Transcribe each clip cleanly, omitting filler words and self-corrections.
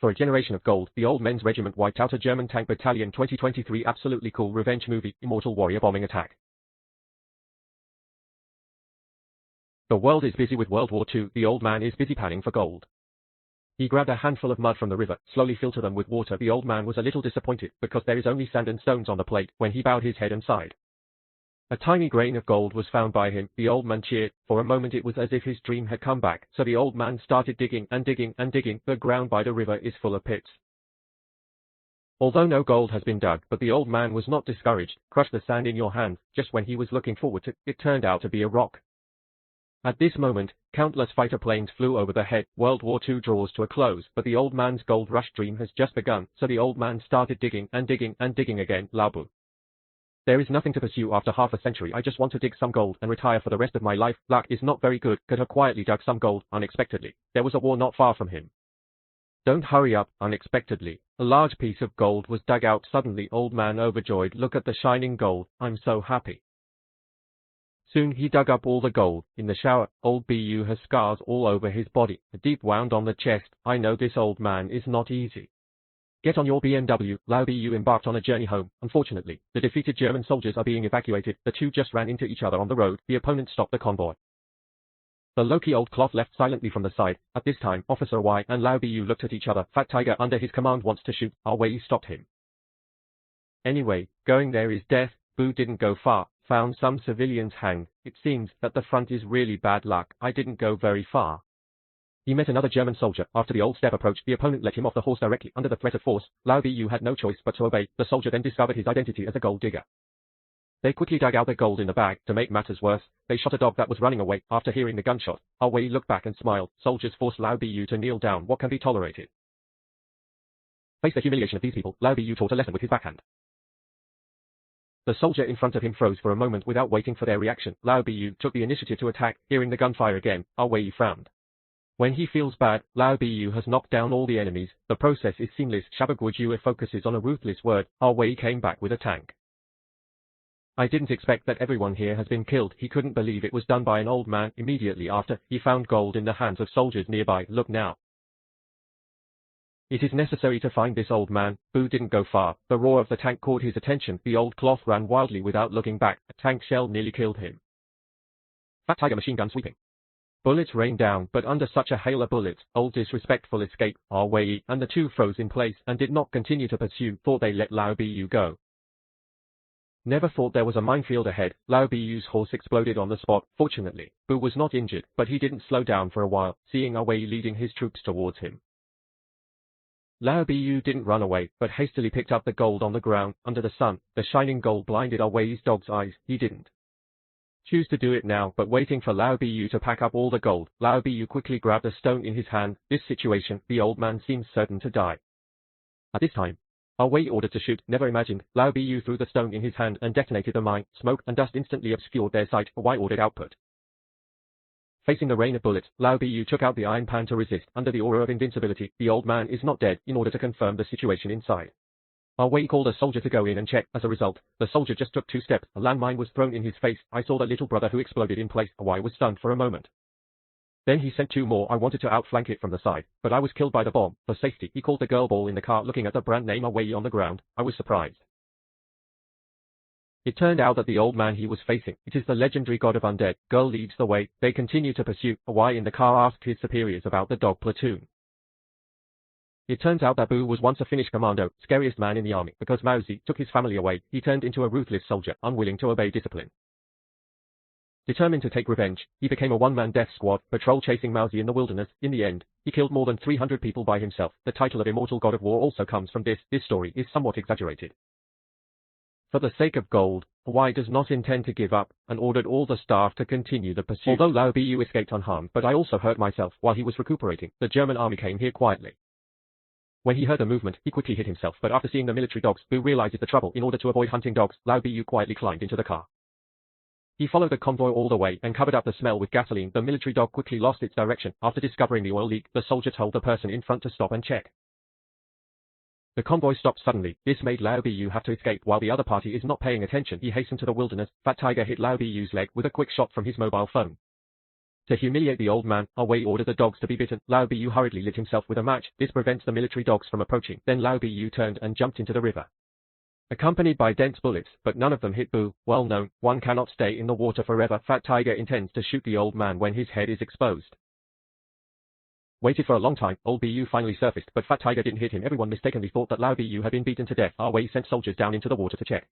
For a generation of gold, the old men's regiment wiped out a German tank battalion. 2023 absolutely cool revenge movie, Immortal Warrior bombing attack. The world is busy with World War II. The old man is busy panning for gold. He grabbed a handful of mud from the river, slowly filtered them with water. The old man was a little disappointed because there is only sand and stones on the plate when he bowed his head and sighed. A tiny grain of gold was found by him. The old man cheered. For a moment it was as if his dream had come back, so the old man started digging and digging and digging. The ground by the river is full of pits. Although no gold has been dug, but the old man was not discouraged. Crush the sand in your hand. Just when he was looking forward to it, turned out to be a rock. At this moment, countless fighter planes flew over the head. World War II draws to a close, but the old man's gold rush dream has just begun, so the old man started digging and digging and digging again. Labu. There is nothing to pursue after half a century. I just want to dig some gold and retire for the rest of my life. Luck is not very good. Could have quietly dug some gold unexpectedly. There was a war not far from him. Don't hurry up. Unexpectedly, a large piece of gold was dug out suddenly. Old man overjoyed. Look at the shining gold. I'm so happy. Soon he dug up all the gold. In the shower, old Bu has scars all over his body, a deep wound on the chest. I know this old man is not easy. Get on your BMW. Lao Bu embarked on a journey home. Unfortunately, the defeated German soldiers are being evacuated. The two just ran into each other on the road. The opponent stopped the convoy. The Loki old cloth left silently from the side. At this time, Officer Y and Lao Bu looked at each other. Fat Tiger under his command wants to shoot. Our way stopped him. Anyway, going there is death. Bu didn't go far. Found some civilians hanged. It seems that the front is really bad luck. I didn't go very far. He met another German soldier. After the old step approached, the opponent let him off the horse directly under the threat of force. Lao Bu had no choice but to obey. The soldier then discovered his identity as a gold digger. They quickly dug out the gold in the bag. To make matters worse, they shot a dog that was running away. After hearing the gunshot, Our Way looked back and smiled. Soldiers forced Lao Bu to kneel down. What can be tolerated? Face the humiliation of these people. Lao Bu taught a lesson with his backhand. The soldier in front of him froze for a moment without waiting for their reaction. Lao Bu took the initiative to attack. Hearing the gunfire again, Our Way frowned. When he feels bad, Lao Bu has knocked down all the enemies. The process is seamless. Shabagwajua focuses on a ruthless word. Our Way came back with a tank. I didn't expect that everyone here has been killed. He couldn't believe it was done by an old man. Immediately after, he found gold in the hands of soldiers nearby. Look now. It is necessary to find this old man. Bu didn't go far. The roar of the tank caught his attention. The old cloth ran wildly without looking back. A tank shell nearly killed him. Fat Tiger machine gun sweeping. Bullets rained down, but under such a hail of bullets, old disrespectful escape. Our Way and the two froze in place and did not continue to pursue. Thought they let Lao Bu go. Never thought there was a minefield ahead. Lao Bu's horse exploded on the spot. Fortunately, Bu was not injured, but he didn't slow down for a while, seeing Our Way leading his troops towards him. Lao Bu didn't run away, but hastily picked up the gold on the ground. Under the sun, the shining gold blinded Our Way's dog's eyes. He didn't choose to do it now, but waiting for Lao Bu to pack up all the gold, Lao Bu quickly grabbed a stone in his hand. This situation, the old man seems certain to die. At this time, Our Way ordered to shoot. Never imagined, Lao Bu threw the stone in his hand and detonated the mine. Smoke and dust instantly obscured their sight. Y ordered output. Facing the rain of bullets, Lao Bu took out the iron pan to resist. Under the aura of invincibility, the old man is not dead. In order to confirm the situation inside, Our Way called a soldier to go in and check. As a result, the soldier just took 2 steps. A landmine was thrown in his face. I saw the little brother who exploded in place. Y was stunned for a moment. Then he sent 2 more. I wanted to outflank it from the side, but I was killed by the bomb. For safety, he called the girl ball in the car. Looking at the brand name Our Way on the ground, I was surprised. It turned out that the old man he was facing, it is the legendary god of undead. Girl leads the way. They continue to pursue. Y in the car asked his superiors about the dog platoon. It turns out that Bu was once a Finnish commando, scariest man in the army. Because Mauzi took his family away, he turned into a ruthless soldier, unwilling to obey discipline. Determined to take revenge, he became a one-man death squad, patrol chasing Mauzi in the wilderness. In the end, he killed more than 300 people by himself. The title of Immortal God of War also comes from this. This story is somewhat exaggerated. For the sake of gold, Y does not intend to give up, and ordered all the staff to continue the pursuit. Although Lao Bu escaped unharmed, but I also hurt myself. While he was recuperating, the German army came here quietly. When he heard the movement, he quickly hid himself, but after seeing the military dogs, Bu realizes the trouble. In order to avoid hunting dogs, Lao Bu quietly climbed into the car. He followed the convoy all the way and covered up the smell with gasoline. The military dog quickly lost its direction. After discovering the oil leak, the soldier told the person in front to stop and check. The convoy stopped suddenly. This made Lao Bu have to escape. While the other party is not paying attention, he hastened to the wilderness. Fat Tiger hit Lao Bu's leg with a quick shot from his mobile phone. To humiliate the old man, Wei ordered the dogs to be bitten. Lao Bu hurriedly lit himself with a match. This prevents the military dogs from approaching. Then Lao Bu turned and jumped into the river, accompanied by dense bullets, but none of them hit Bu. Well known, one cannot stay in the water forever. Fat Tiger intends to shoot the old man when his head is exposed. Waited for a long time, old Bu finally surfaced, but Fat Tiger didn't hit him. Everyone mistakenly thought that Lao Bu had been beaten to death. Wei sent soldiers down into the water to check.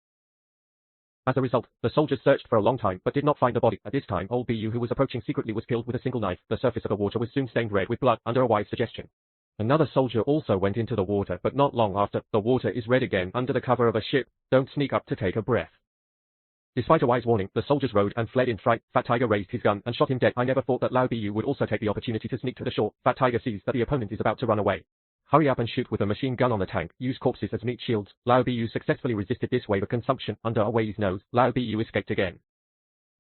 As a result, the soldiers searched for a long time but did not find the body. At this time, old Bu who was approaching secretly was killed with a single knife. The surface of the water was soon stained red with blood, under a wise suggestion. Another soldier also went into the water, but not long after. The water is red again under the cover of a ship. Don't sneak up to take a breath. Despite a wise warning, the soldiers rode and fled in fright. Fat Tiger raised his gun and shot him dead. I never thought that Lao Bu would also take the opportunity to sneak to the shore. Fat Tiger sees that the opponent is about to run away. Hurry up and shoot with a machine gun on the tank. Use corpses as meat shields. Lao Bu successfully resisted this wave of consumption. Under Wei's nose, Lao Bu escaped again.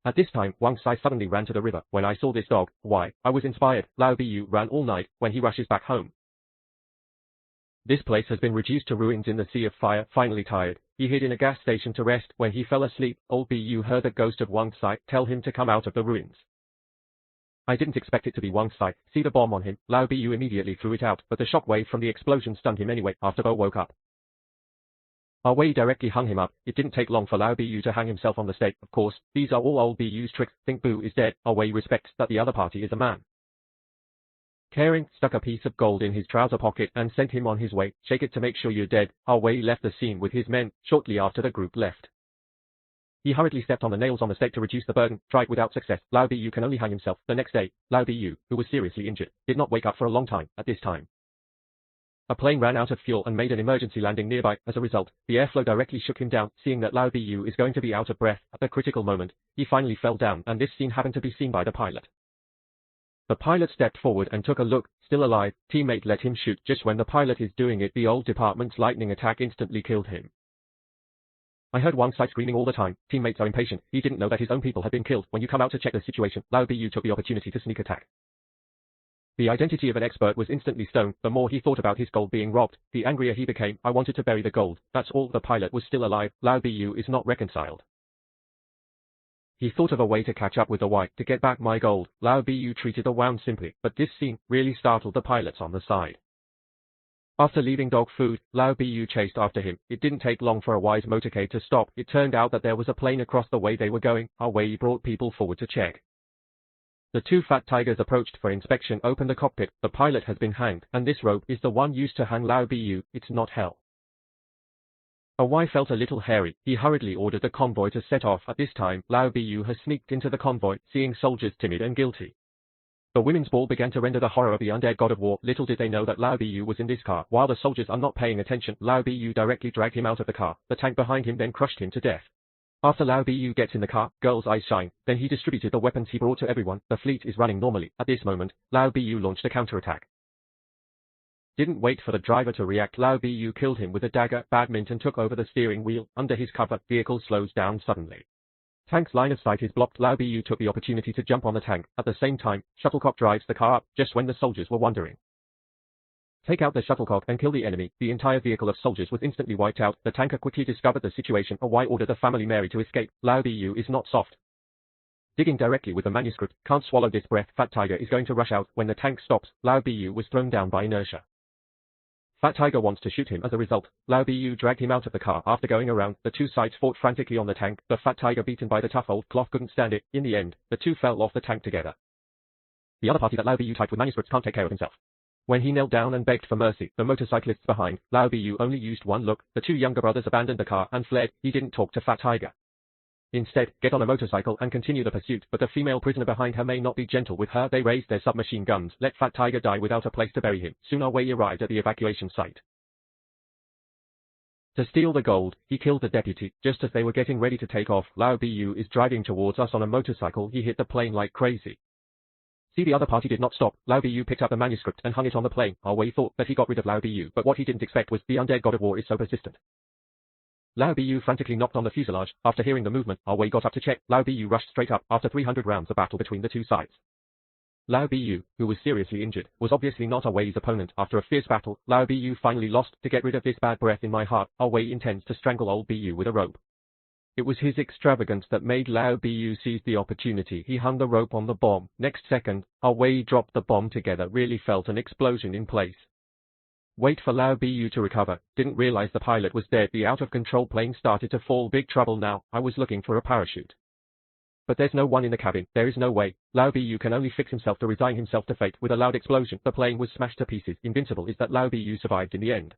At this time, Wang Sai suddenly ran to the river. When I saw this dog, why, I was inspired. Lao Bu ran all night. When he rushes back home, this place has been reduced to ruins in the sea of fire. Finally tired, he hid in a gas station to rest. When he fell asleep, old Bu heard the ghost of Wang Sai tell him to come out of the ruins. I didn't expect it to be Wang Sai. See the bomb on him. Lao Bu immediately threw it out, but the shock wave from the explosion stunned him anyway. After Bo woke up, Wei directly hung him up. It didn't take long for Lao Bu to hang himself on the stake. Of course, these are all old Bu's tricks. Think Bu is dead. Wei respects that the other party is a man. Caring, stuck a piece of gold in his trouser pocket and sent him on his way. Shake it to make sure you're dead. Wei left the scene with his men shortly after the group left. He hurriedly stepped on the nails on the stake to reduce the burden, tried without success. Lao Bu can only hang himself. The next day, Lao Bu, who was seriously injured, did not wake up for a long time. At this time, a plane ran out of fuel and made an emergency landing nearby. As a result, the airflow directly shook him down. Seeing that Lao Bu is going to be out of breath at the critical moment, he finally fell down, and this scene happened to be seen by the pilot. The pilot stepped forward and took a look. Still alive, teammate let him shoot. Just when the pilot is doing it, the old department's lightning attack instantly killed him. I heard Wang Sai screaming all the time. Teammates are impatient. He didn't know that his own people had been killed. When you come out to check the situation, Lao Bu took the opportunity to sneak attack. The identity of an expert was instantly stoned. The more he thought about his gold being robbed, the angrier he became. I wanted to bury the gold. That's all. The pilot was still alive. Lao Bu is not reconciled. He thought of a way to catch up with the White to get back my gold. Lao Bu treated the wound simply, but this scene really startled the pilots on the side. After leaving dog food, Lao Bu chased after him. It didn't take long for a wise motorcade to stop. It turned out that there was a plane across the way they were going. Wei brought people forward to check. The two fat tigers approached for inspection. Opened the cockpit. The pilot has been hanged, and this rope is the one used to hang Lao Bu. It's not hell. Wei felt a little hairy. He hurriedly ordered the convoy to set off. At this time, Lao Bu has sneaked into the convoy, seeing soldiers timid and guilty. The women's ball began to render the horror of the undead god of war. Little did they know that Lao Bu was in this car. While the soldiers are not paying attention, Lao Bu directly dragged him out of the car. The tank behind him then crushed him to death. After Lao Bu gets in the car, girls' eyes shine. Then he distributed the weapons he brought to everyone. The fleet is running normally. At this moment, Lao Bu launched a counterattack. Didn't wait for the driver to react. Lao Bu killed him with a dagger. Badminton took over the steering wheel. Under his cover, vehicle slows down suddenly. Tank's line of sight is blocked. Lao Bu took the opportunity to jump on the tank. At the same time, Shuttlecock drives the car up, just when the soldiers were wondering. Take out the Shuttlecock and kill the enemy. The entire vehicle of soldiers was instantly wiped out. The tanker quickly discovered the situation. Wei ordered the family Mary to escape. Lao Bu is not soft. Digging directly with the manuscript, can't swallow this breath. Fat Tiger is going to rush out. When the tank stops, Lao Bu was thrown down by inertia. Fat Tiger wants to shoot him. As a result, Lao Bu dragged him out of the car. After going around, the two sides fought frantically on the tank. The Fat Tiger, beaten by the tough old cloth, couldn't stand it. In the end, the two fell off the tank together. The other party that Lao Bu typed with manuscripts can't take care of himself. When he knelt down and begged for mercy, the motorcyclists behind, Lao Bu only used one look. The two younger brothers abandoned the car and fled. He didn't talk to Fat Tiger. Instead, get on a motorcycle and continue the pursuit, but the female prisoner behind her may not be gentle with her. They raised their submachine guns. Let Fat Tiger die without a place to bury him. Soon Wei arrived at the evacuation site. To steal the gold, he killed the deputy. Just as they were getting ready to take off, Lao Bu is driving towards us on a motorcycle. He hit the plane like crazy. See, the other party did not stop. Lao Bu picked up the manuscript and hung it on the plane. Wei thought that he got rid of Lao Bu, but what he didn't expect was the undead god of war is so persistent. Lao Bu frantically knocked on the fuselage. After hearing the movement, Wei got up to check. Lao Bu rushed straight up. After 300 rounds of battle between the two sides, Lao Bu, who was seriously injured, was obviously not Wei's opponent. After a fierce battle, Lao Bu finally lost. To get rid of this bad breath in my heart, Wei intends to strangle old Bu with a rope. It was his extravagance that made Lao Bu seize the opportunity. He hung the rope on the bomb. Next second, our way dropped the bomb together. Really felt an explosion in place. Wait for Lao Bu to recover. Didn't realize the pilot was dead. The out-of-control plane started to fall. Big trouble now. I was looking for a parachute. But there's no one in the cabin. There is no way. Lao Bu can only fix himself to resign himself to fate. With a loud explosion, the plane was smashed to pieces. Invincible is that Lao Bu survived in the end.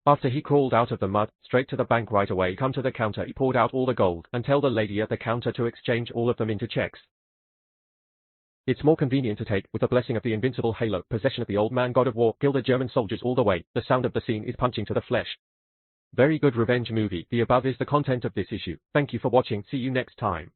After he crawled out of the mud, straight to the bank right away. Come to the counter. He poured out all the gold and tell the lady at the counter to exchange all of them into checks. It's more convenient to take, with the blessing of the invincible halo, possession of the old man God of War. Kill the German soldiers all the way. The sound of the scene is punching to the flesh. Very good revenge movie. The above is the content of this issue. Thank you for watching. See you next time.